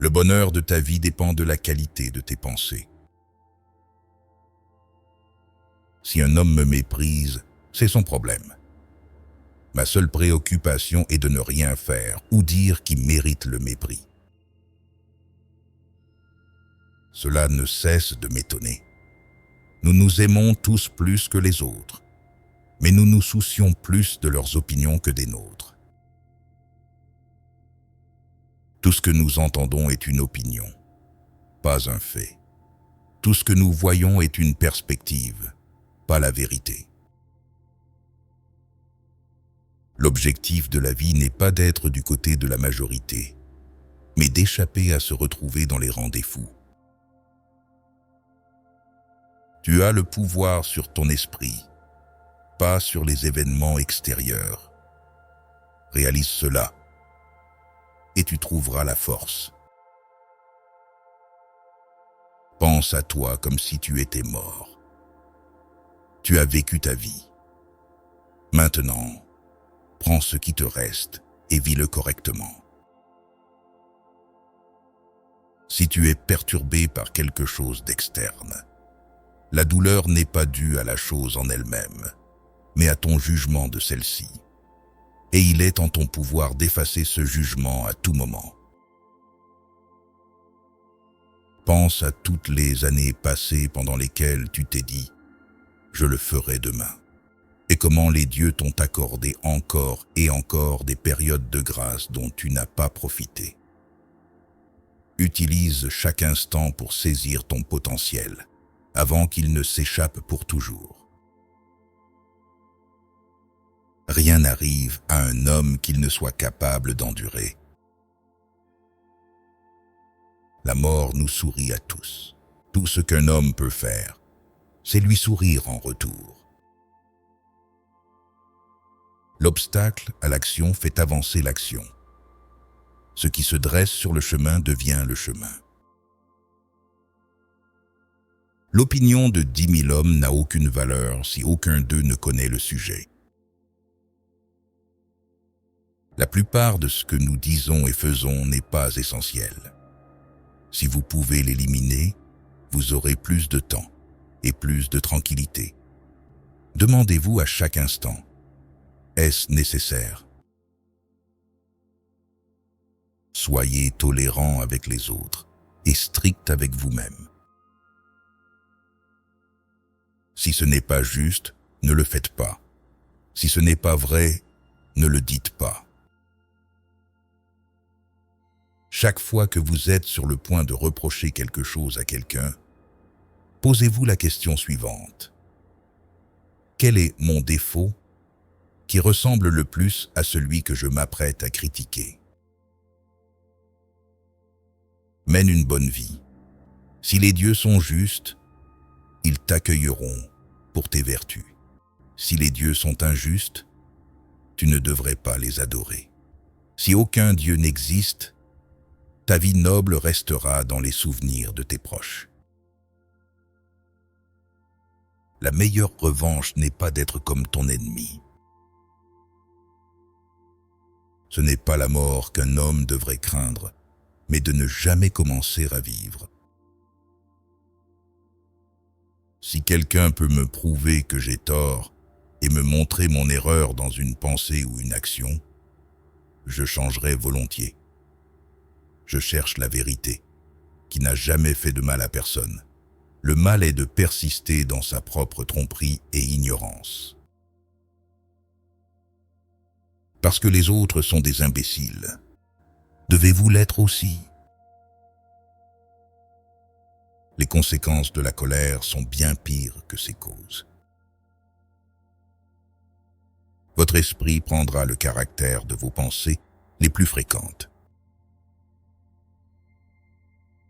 Le bonheur de ta vie dépend de la qualité de tes pensées. Si un homme me méprise, c'est son problème. Ma seule préoccupation est de ne rien faire ou dire qu'il mérite le mépris. Cela ne cesse de m'étonner. Nous nous aimons tous plus que les autres, mais nous nous soucions plus de leurs opinions que des nôtres. Tout ce que nous entendons est une opinion, pas un fait. Tout ce que nous voyons est une perspective, pas la vérité. L'objectif de la vie n'est pas d'être du côté de la majorité, mais d'échapper à se retrouver dans les rangs des fous. Tu as le pouvoir sur ton esprit, pas sur les événements extérieurs. Réalise cela, et tu trouveras la force. Pense à toi comme si tu étais mort. Tu as vécu ta vie. Maintenant, prends ce qui te reste et vis-le correctement. Si tu es perturbé par quelque chose d'externe, la douleur n'est pas due à la chose en elle-même, mais à ton jugement de celle-ci. Et il est en ton pouvoir d'effacer ce jugement à tout moment. Pense à toutes les années passées pendant lesquelles tu t'es dit « je le ferai demain ». Et comment les dieux t'ont accordé encore et encore des périodes de grâce dont tu n'as pas profité. Utilise chaque instant pour saisir ton potentiel, avant qu'il ne s'échappe pour toujours. Rien n'arrive à un homme qu'il ne soit capable d'endurer. La mort nous sourit à tous. Tout ce qu'un homme peut faire, c'est lui sourire en retour. L'obstacle à l'action fait avancer l'action. Ce qui se dresse sur le chemin devient le chemin. L'opinion de 10 000 hommes n'a aucune valeur si aucun d'eux ne connaît le sujet. La plupart de ce que nous disons et faisons n'est pas essentiel. Si vous pouvez l'éliminer, vous aurez plus de temps et plus de tranquillité. Demandez-vous à chaque instant, est-ce nécessaire? Soyez tolérant avec les autres et strict avec vous-même. Si ce n'est pas juste, ne le faites pas. Si ce n'est pas vrai, ne le dites pas. Chaque fois que vous êtes sur le point de reprocher quelque chose à quelqu'un, posez-vous la question suivante. Quel est mon défaut qui ressemble le plus à celui que je m'apprête à critiquer? Mène une bonne vie. Si les dieux sont justes, ils t'accueilleront pour tes vertus. Si les dieux sont injustes, tu ne devrais pas les adorer. Si aucun dieu n'existe, ta vie noble restera dans les souvenirs de tes proches. La meilleure revanche n'est pas d'être comme ton ennemi. Ce n'est pas la mort qu'un homme devrait craindre, mais de ne jamais commencer à vivre. Si quelqu'un peut me prouver que j'ai tort et me montrer mon erreur dans une pensée ou une action, je changerai volontiers. Je cherche la vérité, qui n'a jamais fait de mal à personne. Le mal est de persister dans sa propre tromperie et ignorance. Parce que les autres sont des imbéciles, devez-vous l'être aussi? Les conséquences de la colère sont bien pires que ses causes. Votre esprit prendra le caractère de vos pensées les plus fréquentes.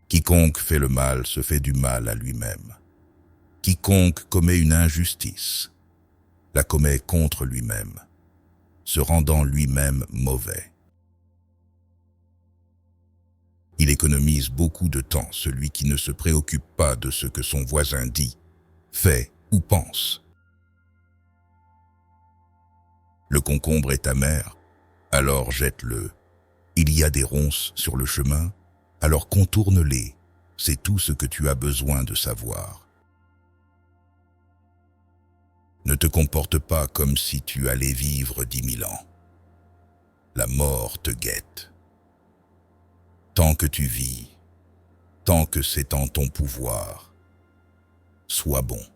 Quiconque fait le mal se fait du mal à lui-même. Quiconque commet une injustice la commet contre lui-même, se rendant lui-même mauvais. Il économise beaucoup de temps, celui qui ne se préoccupe pas de ce que son voisin dit, fait ou pense. Le concombre est amer, alors jette-le. Il y a des ronces sur le chemin, Alors contourne-les, c'est tout ce que tu as besoin de savoir. Ne te comporte pas comme si tu allais vivre 10 000 ans. La mort te guette. Tant que tu vis, tant que c'est en ton pouvoir, sois bon.